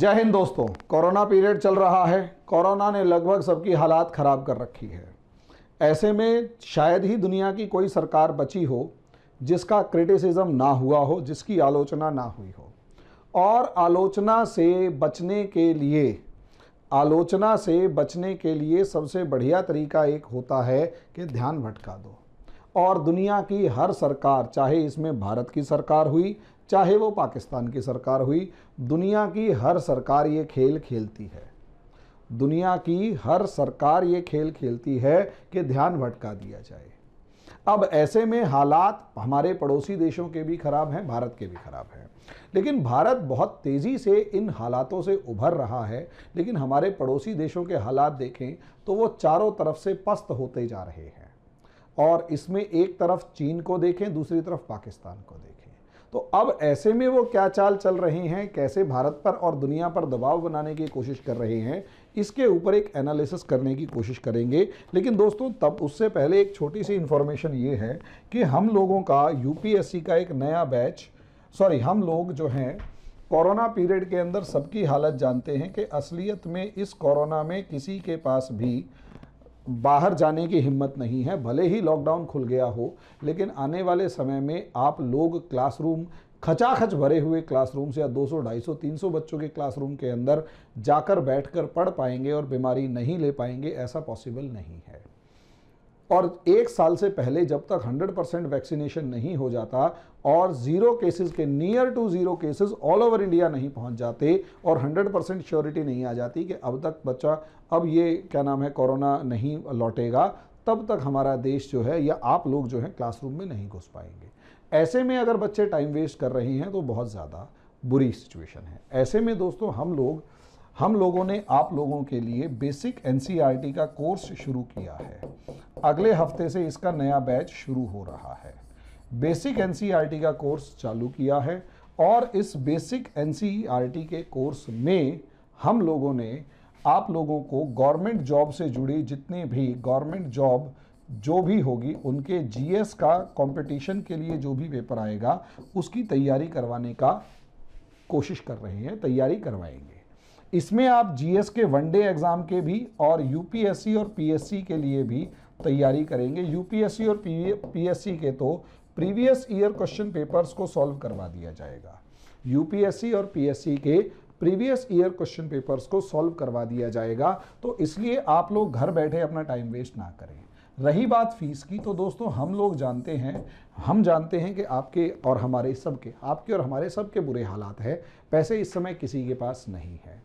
जय हिंद दोस्तों। Corona period चल रहा है। कोरोना ने लगभग सबकी हालात ख़राब कर रखी है। ऐसे में शायद ही दुनिया की कोई सरकार बची हो जिसका क्रिटिसिज्म ना हुआ हो, जिसकी आलोचना ना हुई हो। और आलोचना से बचने के लिए सबसे बढ़िया तरीका एक होता है कि ध्यान भटका दो। और दुनिया की हर सरकार, चाहे इसमें भारत की सरकार हुई, चाहे वो पाकिस्तान की सरकार हुई, दुनिया की हर सरकार ये खेल खेलती है। दुनिया की हर सरकार ये खेल खेलती है कि ध्यान भटका दिया जाए। अब ऐसे में हालात हमारे पड़ोसी देशों के भी खराब हैं, भारत के भी खराब हैं। लेकिन भारत बहुत तेज़ी से इन हालातों से उभर रहा है। लेकिन हमारे पड़ोसी देशों के हालात देखें तो वो चारों तरफ से पस्त होते जा रहे हैं। और इसमें एक तरफ चीन को देखें, दूसरी तरफ पाकिस्तान को देखें। तो अब ऐसे में वो क्या चाल चल रहे हैं, कैसे भारत पर और दुनिया पर दबाव बनाने की कोशिश कर रहे हैं, इसके ऊपर एक एनालिसिस करने की कोशिश करेंगे। लेकिन दोस्तों, तब उससे पहले एक छोटी सी इन्फॉर्मेशन ये है कि हम लोगों का यूपीएससी का एक नया बैच, हम लोग जो हैं कोरोना पीरियड के अंदर सबकी हालत जानते हैं कि असलियत में इस कोरोना में किसी के पास भी बाहर जाने की हिम्मत नहीं है। भले ही लॉकडाउन खुल गया हो, लेकिन आने वाले समय में आप लोग क्लासरूम, खचाखच भरे हुए क्लासरूम्स या 200, 250, 300 बच्चों के क्लासरूम के अंदर जाकर बैठकर पढ़ पाएंगे और बीमारी नहीं ले पाएंगे, ऐसा पॉसिबल नहीं है। और एक साल से पहले जब तक 100% वैक्सीनेशन नहीं हो जाता और ज़ीरो केसेस के, near to zero cases all over India नहीं पहुंच जाते और 100% श्योरिटी नहीं आ जाती कि अब तक बच्चा, अब ये क्या नाम है, कोरोना नहीं लौटेगा, तब तक हमारा देश जो है या आप लोग जो है क्लासरूम में नहीं घुस पाएंगे। ऐसे में अगर बच्चे टाइम वेस्ट कर रहे हैं तो बहुत ज़्यादा बुरी सिचुएशन है। ऐसे में दोस्तों हम लोगों ने आप लोगों के लिए बेसिक एनसीईआरटी का कोर्स शुरू किया है। अगले हफ्ते से इसका नया बैच शुरू हो रहा है। बेसिक एनसीईआरटी का कोर्स चालू किया है और इस बेसिक एनसीईआरटी के कोर्स में हम लोगों ने आप लोगों को गवर्नमेंट जॉब से जुड़ी जितनी भी गवर्नमेंट जॉब जो भी होगी, उनके जीएस का कंपटीशन के लिए जो भी पेपर आएगा उसकी तैयारी करवाने का कोशिश कर रहे हैं, तैयारी करवाएंगे। इसमें आप जीएस के वनडे एग्जाम के भी और यूपीएससी और पीएससी के लिए भी तैयारी करेंगे। यूपीएससी और पीएससी के तो प्रीवियस ईयर क्वेश्चन पेपर्स को सॉल्व करवा दिया जाएगा। यूपीएससी और पीएससी के प्रीवियस ईयर क्वेश्चन पेपर्स को सॉल्व करवा दिया जाएगा। तो इसलिए आप लोग घर बैठे अपना टाइम वेस्ट ना करें। रही बात फीस की, तो दोस्तों हम जानते हैं कि आपके और हमारे सबके बुरे हालात हैं। पैसे इस समय किसी के पास नहीं है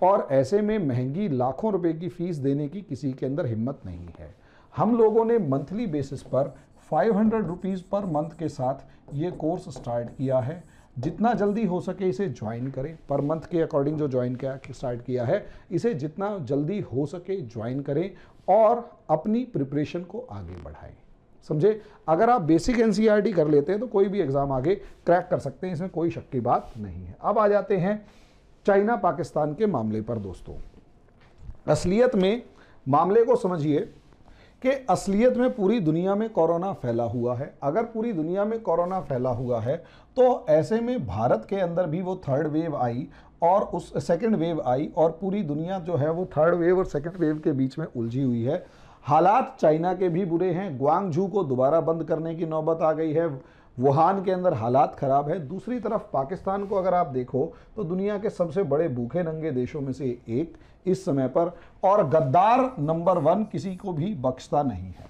और ऐसे में महंगी लाखों रुपए की फीस देने की किसी के अंदर हिम्मत नहीं है। हम लोगों ने मंथली बेसिस पर 500 रुपीज़ पर मंथ के साथ ये कोर्स स्टार्ट किया है। जितना जल्दी हो सके इसे ज्वाइन करें। पर मंथ के अकॉर्डिंग जो स्टार्ट किया है, इसे जितना जल्दी हो सके ज्वाइन करें और अपनी प्रिपरेशन को आगे बढ़ाएं। समझे? अगर आप बेसिक एनसीईआरटी कर लेते हैं तो कोई भी एग्जाम आगे क्रैक कर सकते हैं, इसमें कोई शक की बात नहीं है। अब आ जाते हैं चाइना पाकिस्तान के मामले पर। दोस्तों, असलियत में मामले को समझिए कि असलियत में पूरी दुनिया में कोरोना फैला हुआ है। अगर पूरी दुनिया में कोरोना फैला हुआ है तो ऐसे में भारत के अंदर भी वो थर्ड वेव आई और उस सेकंड वेव आई और पूरी दुनिया जो है वो थर्ड वेव और सेकंड वेव के बीच में उलझी हुई है। हालात चाइना के भी बुरे हैं। ग्वांगझू को दोबारा बंद करने की नौबत आ गई है। वुहान के अंदर हालात ख़राब है। दूसरी तरफ पाकिस्तान को अगर आप देखो तो दुनिया के सबसे बड़े भूखे नंगे देशों में से एक इस समय पर, और गद्दार नंबर 1 किसी को भी बख्शता नहीं है।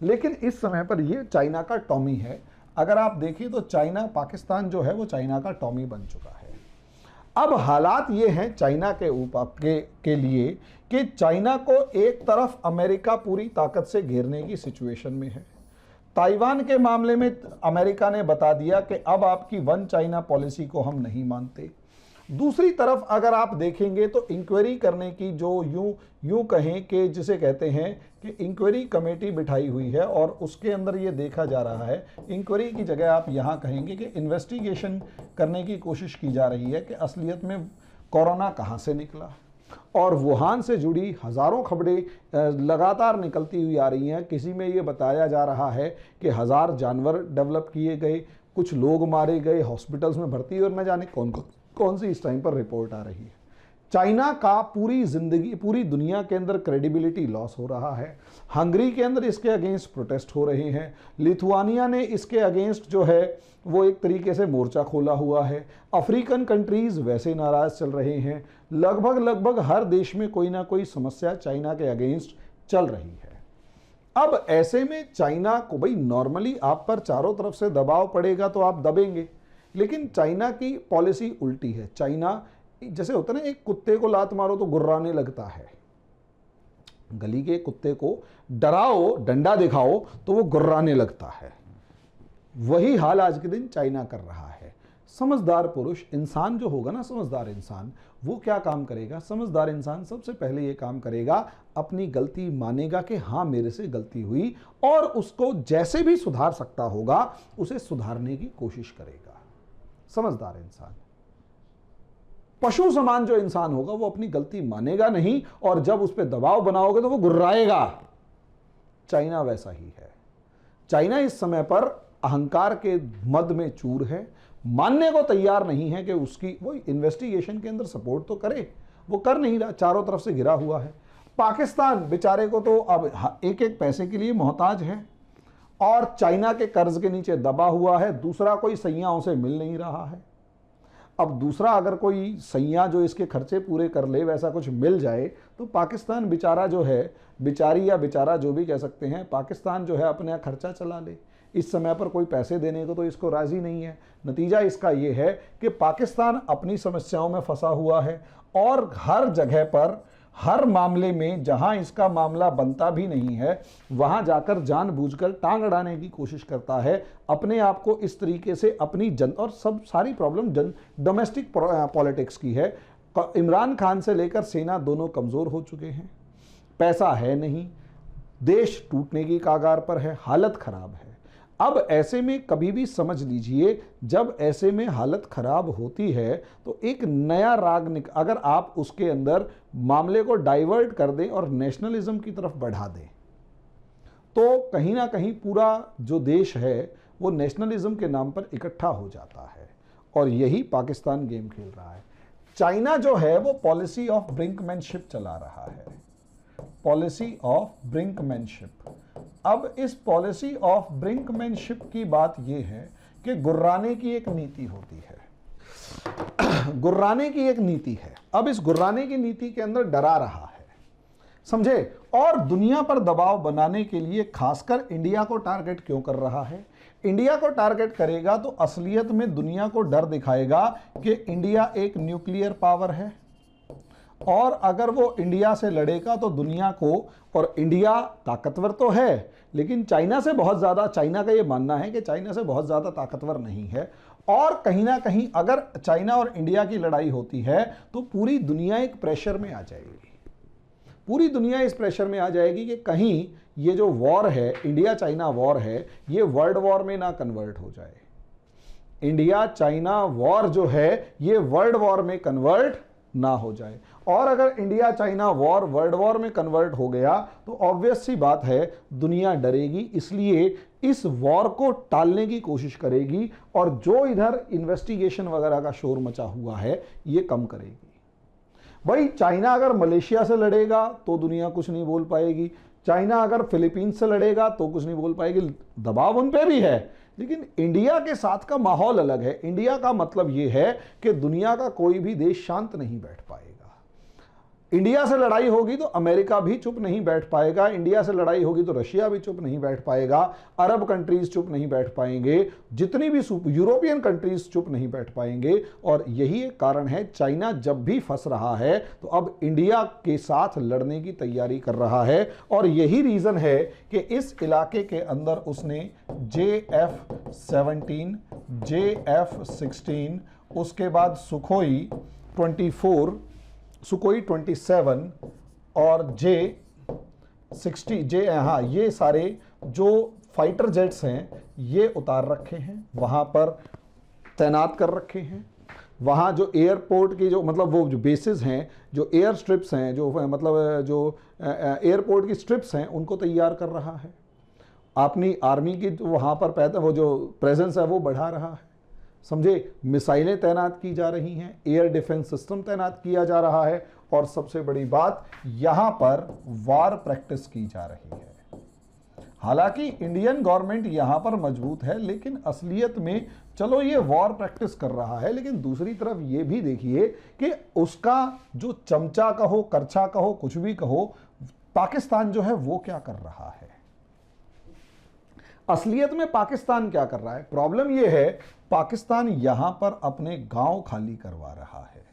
लेकिन इस समय पर ये चाइना का टॉमी है। अगर आप देखें तो पाकिस्तान जो है वो चाइना का टॉमी बन चुका है। अब हालात ये हैं चाइना के ऊपर के लिए कि चाइना को एक तरफ अमेरिका पूरी ताकत से घेरने की सिचुएशन में है। ताइवान के मामले में अमेरिका ने बता दिया कि अब आपकी वन चाइना पॉलिसी को हम नहीं मानते। दूसरी तरफ अगर आप देखेंगे तो इंक्वायरी करने की जो यूं कहें कि जिसे कहते हैं कि इंक्वायरी कमेटी बिठाई हुई है और उसके अंदर ये देखा जा रहा है, इंक्वायरी की जगह आप यहाँ कहेंगे कि इन्वेस्टिगेशन करने की कोशिश की जा रही है कि असलियत में कोरोना कहाँ से निकला। और वुहान से जुड़ी हज़ारों खबरें लगातार निकलती हुई आ रही हैं। किसी में ये बताया जा रहा है कि 1000 जानवर डेवलप किए गए, कुछ लोग मारे गए, हॉस्पिटल्स में भर्ती, और न जाने कौन सी इस टाइम पर रिपोर्ट आ रही है। चाइना का पूरी दुनिया के अंदर क्रेडिबिलिटी लॉस हो रहा है। हंगरी के अंदर इसके अगेंस्ट प्रोटेस्ट हो रहे हैं। लिथुआनिया ने इसके अगेंस्ट जो है वो एक तरीके से मोर्चा खोला हुआ है। अफ्रीकन कंट्रीज वैसे नाराज चल रहे हैं। लगभग हर देश में कोई ना कोई समस्या चाइना के अगेंस्ट चल रही है। अब ऐसे में चाइना को, भाई नॉर्मली आप पर चारों तरफ से दबाव पड़ेगा तो आप दबेंगे, लेकिन चाइना की पॉलिसी उल्टी है। चाइना जैसे होता है ना, एक कुत्ते को लात मारो तो गुर्राने लगता है, गली के कुत्ते को डराओ, डंडा दिखाओ तो वो गुर्राने लगता है। वही हाल आज के दिन चाइना कर रहा है। समझदार पुरुष इंसान जो होगा ना, समझदार इंसान, वो क्या काम करेगा? समझदार इंसान सबसे पहले ये काम करेगा, अपनी गलती मानेगा कि हाँ मेरे से गलती हुई, और उसको जैसे भी सुधार सकता होगा उसे सुधारने की कोशिश करेगा। समझदार इंसान। पशु समान जो इंसान होगा वो अपनी गलती मानेगा नहीं, और जब उस पर दबाव बनाओगे तो वो गुर्राएगा। चाइना वैसा ही है। चाइना इस समय पर अहंकार के मद में चूर है, मानने को तैयार नहीं है कि उसकी वो इन्वेस्टिगेशन के अंदर सपोर्ट तो करे, वो कर नहीं रहा, चारों तरफ से घिरा हुआ है। पाकिस्तान बेचारे को तो अब एक एक पैसे के लिए मोहताज है और चाइना के कर्ज के नीचे दबा हुआ है। दूसरा कोई सैयां उसे मिल नहीं रहा है। अब दूसरा अगर कोई सैयां जो इसके खर्चे पूरे कर ले, वैसा कुछ मिल जाए तो पाकिस्तान बेचारा जो है, बेचारी या बेचारा जो भी कह सकते हैं, पाकिस्तान जो है अपना खर्चा चला ले। इस समय पर कोई पैसे देने को तो इसको राजी नहीं है। नतीजा इसका ये है कि पाकिस्तान अपनी समस्याओं में फंसा हुआ है और हर जगह पर, हर मामले में जहां इसका मामला बनता भी नहीं है, वहां जाकर जानबूझकर टांग अड़ाने की कोशिश करता है। अपने आप को इस तरीके से अपनी और सब सारी प्रॉब्लम डोमेस्टिक पॉलिटिक्स की है। इमरान खान से लेकर सेना दोनों कमज़ोर हो चुके हैं, पैसा है नहीं, देश टूटने की कागार पर है, हालत खराब है। अब ऐसे में कभी भी समझ लीजिए, जब ऐसे में हालत खराब होती है तो एक नया राग अगर आप उसके अंदर मामले को डाइवर्ट कर दें और नेशनलिज्म की तरफ बढ़ा दें, तो कहीं ना कहीं पूरा जो देश है वो नेशनलिज्म के नाम पर इकट्ठा हो जाता है, और यही पाकिस्तान गेम खेल रहा है। चाइना जो है वो पॉलिसी ऑफ ब्रिंकमैनशिप चला रहा है, पॉलिसी ऑफ ब्रिंकमैनशिप। अब इस पॉलिसी ऑफ ब्रिंकमैनशिप की बात यह है कि गुर्राने की एक नीति होती है, गुर्राने की एक नीति है। अब इस गुर्राने की नीति के अंदर डरा रहा है, समझे, और दुनिया पर दबाव बनाने के लिए खासकर इंडिया को टारगेट क्यों कर रहा है? इंडिया को टारगेट करेगा तो असलियत में दुनिया को डर दिखाएगा कि इंडिया एक न्यूक्लियर पावर है, और अगर वो इंडिया से लड़ेगा तो दुनिया को, और इंडिया ताकतवर तो है लेकिन चाइना से बहुत ज़्यादा, चाइना का ये मानना है कि चाइना से बहुत ज़्यादा ताकतवर नहीं है, और कहीं ना कहीं अगर चाइना और इंडिया की लड़ाई होती है तो पूरी दुनिया एक प्रेशर में आ जाएगी। पूरी दुनिया इस प्रेशर में आ जाएगी कि कहीं ये जो वॉर है, इंडिया चाइना वॉर है, ये वर्ल्ड वॉर में ना कन्वर्ट हो जाए। इंडिया चाइना वॉर जो है ये वर्ल्ड वॉर में कन्वर्ट ना हो जाए, और अगर India China war world war में कन्वर्ट हो गया तो ऑब्वियस सी बात है दुनिया डरेगी, इसलिए इस वॉर को टालने की कोशिश करेगी, और जो इधर इन्वेस्टिगेशन वगैरह का शोर मचा हुआ है ये कम करेगी। भाई चाइना अगर मलेशिया से लड़ेगा तो दुनिया कुछ नहीं बोल पाएगी, चाइना अगर फिलीपींस से लड़ेगा तो कुछ नहीं बोल पाएगी, दबाव उन पे भी है, लेकिन इंडिया के साथ का माहौल अलग है। इंडिया का मतलब यह है कि दुनिया का कोई भी देश शांत नहीं बैठ पाएगा। इंडिया से लड़ाई होगी तो अमेरिका भी चुप नहीं बैठ पाएगा, इंडिया से लड़ाई होगी तो रशिया भी चुप नहीं बैठ पाएगा, अरब कंट्रीज चुप नहीं बैठ पाएंगे, जितनी भी यूरोपियन कंट्रीज चुप नहीं बैठ पाएंगे। और यही एक कारण है, चाइना जब भी फंस रहा है तो अब इंडिया के साथ लड़ने की तैयारी कर रहा है, और यही रीजन है कि इस इलाके के अंदर उसने JF-17, JF-16, उसके बाद सुखोई 24, सुकोई 27 और ये सारे जो फाइटर जेट्स हैं ये उतार रखे हैं, वहाँ पर तैनात कर रखे हैं। वहाँ जो एयरपोर्ट की जो मतलब वो जो बेसिस हैं, जो एयर स्ट्रिप्स हैं, जो मतलब जो एयरपोर्ट की स्ट्रिप्स हैं, उनको तैयार कर रहा है। अपनी आर्मी की वहाँ पर वो जो प्रेजेंस है वो बढ़ा रहा है। समझे, मिसाइलें तैनात की जा रही हैं, एयर डिफेंस सिस्टम तैनात किया जा रहा है, और सबसे बड़ी बात यहां पर वार प्रैक्टिस की जा रही है। हालांकि इंडियन गवर्नमेंट यहां पर मजबूत है, लेकिन असलियत में चलो ये वॉर प्रैक्टिस कर रहा है, लेकिन दूसरी तरफ ये भी देखिए कि उसका जो चमचा कहो, करछा कहो, कुछ भी कहो, पाकिस्तान जो है वो क्या कर रहा है। असलियत में पाकिस्तान क्या कर रहा है? प्रॉब्लम यह है, पाकिस्तान यहां पर अपने गांव खाली करवा रहा है,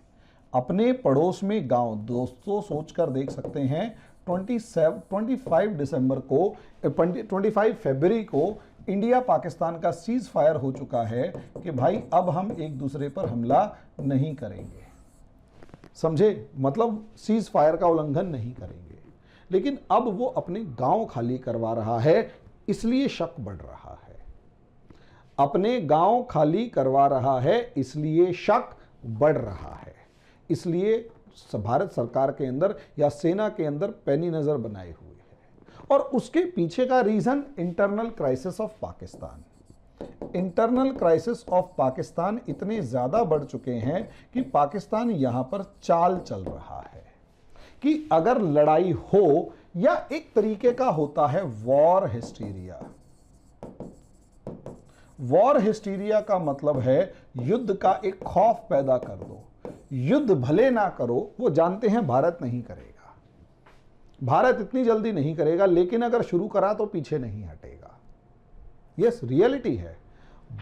अपने पड़ोस में गांव। दोस्तों सोचकर देख सकते हैं, 25 दिसंबर को 25 फरवरी को इंडिया पाकिस्तान का सीज फायर हो चुका है कि भाई अब हम एक दूसरे पर हमला नहीं करेंगे, समझे, मतलब सीज फायर का उल्लंघन नहीं करेंगे। लेकिन अब वो अपने गांव खाली करवा रहा है, इसलिए शक बढ़ रहा है। अपने गांव खाली करवा रहा है, इसलिए शक बढ़ रहा है। इसलिए भारत सरकार के अंदर या सेना के अंदर पैनी नजर बनाए हुए है। और उसके पीछे का reason internal crisis of Pakistan. Internal crisis of Pakistan इतने ज्यादा बढ़ चुके हैं कि पाकिस्तान यहां पर चाल चल रहा है कि अगर लड़ाई हो, या एक तरीके का होता है वॉर हिस्टीरिया। वॉर हिस्टीरिया का मतलब है युद्ध का एक खौफ पैदा कर दो। युद्ध भले ना करो, वो जानते हैं भारत नहीं करेगा, भारत इतनी जल्दी नहीं करेगा, लेकिन अगर शुरू करा तो पीछे नहीं हटेगा। यस, रियलिटी है।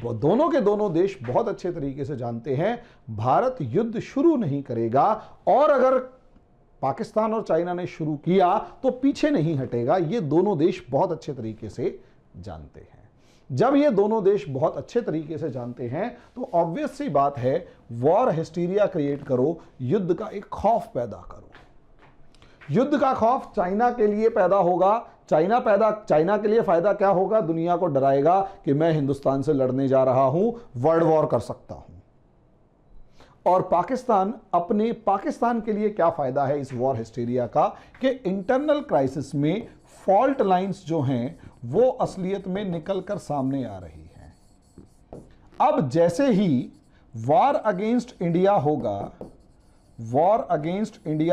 दोनों के दोनों देश बहुत अच्छे तरीके से जानते हैं भारत युद्ध शुरू नहीं करेगा, और अगर पाकिस्तान और चाइना ने शुरू किया तो पीछे नहीं हटेगा। ये दोनों देश बहुत अच्छे तरीके से जानते हैं। जब ये दोनों देश बहुत अच्छे तरीके से जानते हैं तो ऑब्वियस सी बात है, वॉर हिस्टीरिया क्रिएट करो, युद्ध का एक खौफ पैदा करो। युद्ध का खौफ चाइना के लिए पैदा होगा। चाइना के लिए फायदा क्या होगा? दुनिया को डराएगा कि मैं हिंदुस्तान से लड़ने जा रहा हूं, वर्ल्ड वॉर कर सकता हूं। और पाकिस्तान के लिए क्या फायदा है इस वॉर हिस्टीरिया का? कि इंटरनल क्राइसिस में फॉल्ट लाइंस जो हैं वो असलियत में निकलकर सामने आ रही हैं। अब जैसे ही वॉर अगेंस्ट इंडिया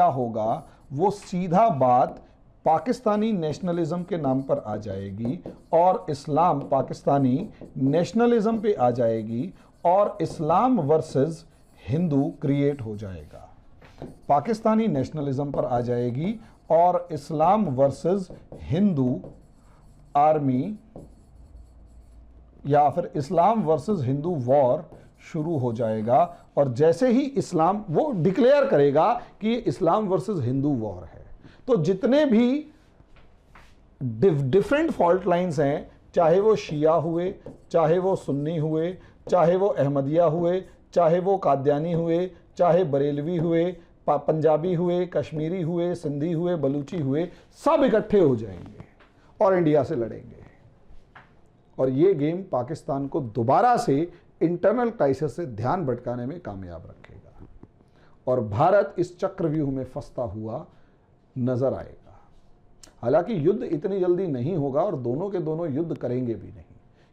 होगा, वो सीधा बात पाकिस्तानी नेशनलिज्म के नाम पर आ जाएगी, और इस्लाम पाकिस्तानी नेशनलिज्म पे आ जाएगी, और इस्लाम वर्सेस हिंदू क्रिएट हो जाएगा। पाकिस्तानी नेशनलिज्म पर आ जाएगी और इस्लाम वर्सेस हिंदू आर्मी, या फिर इस्लाम वर्सेस हिंदू वॉर शुरू हो जाएगा। और जैसे ही इस्लाम वो डिक्लेयर करेगा कि इस्लाम वर्सेस हिंदू वॉर है, तो जितने भी डिफरेंट फॉल्ट लाइंस हैं, चाहे वो शिया हुए, चाहे वो सुन्नी हुए, चाहे वो अहमदिया हुए, चाहे वो कादियानी हुए, चाहे बरेलवी हुए, पंजाबी हुए, कश्मीरी हुए, सिंधी हुए, बलूची हुए, सब इकट्ठे हो जाएंगे और इंडिया से लड़ेंगे। और ये गेम पाकिस्तान को दोबारा से इंटरनल क्राइसिस से ध्यान भटकाने में कामयाब रखेगा, और भारत इस चक्रव्यूह में फंसता हुआ नजर आएगा। हालांकि युद्ध इतनी जल्दी नहीं होगा, और दोनों के दोनों युद्ध करेंगे भी नहीं,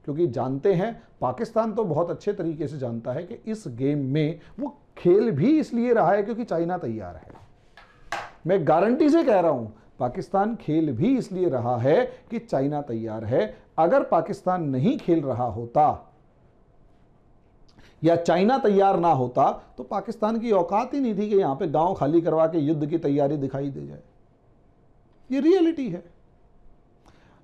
क्योंकि जानते हैं, पाकिस्तान तो बहुत अच्छे तरीके से जानता है कि इस गेम में वो खेल भी इसलिए रहा है क्योंकि चाइना तैयार है। मैं गारंटी से कह रहा हूं, पाकिस्तान खेल भी इसलिए रहा है कि चाइना तैयार है। अगर पाकिस्तान नहीं खेल रहा होता या चाइना तैयार ना होता, तो पाकिस्तान की औकात ही नहीं थी कि यहां पे गांव खाली करवा के युद्ध की तैयारी दिखाई दे जाए। ये रियलिटी है।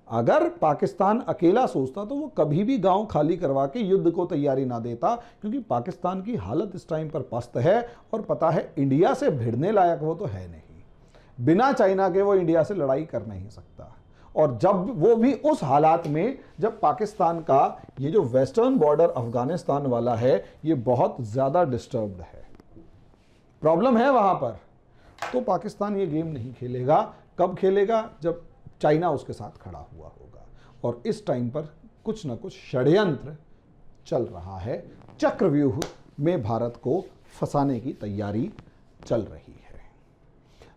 अगर पाकिस्तान अकेला सोचता तो वो कभी भी गांव खाली करवा के युद्ध को तैयारी ना देता, क्योंकि पाकिस्तान की हालत इस टाइम पर पस्त है, और पता है इंडिया से भिड़ने लायक वो तो है नहीं। बिना चाइना के वो इंडिया से लड़ाई कर नहीं सकता, और जब वो भी उस हालात में जब पाकिस्तान का ये जो वेस्टर्न बॉर्डर अफगानिस्तान वाला है, ये बहुत ज़्यादा डिस्टर्ब्ड है, प्रॉब्लम है वहाँ पर। तो पाकिस्तान ये गेम नहीं खेलेगा। कब खेलेगा? जब चाइना उसके साथ खड़ा हुआ होगा, और इस टाइम पर कुछ ना कुछ षड्यंत्र चल रहा है। चक्रव्यूह में भारत को फंसाने की तैयारी चल रही है।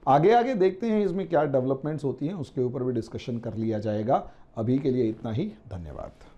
आगे आगे देखते हैं इसमें क्या डेवलपमेंट्स होती हैं, उसके ऊपर भी डिस्कशन कर लिया जाएगा। अभी के लिए इतना ही, धन्यवाद।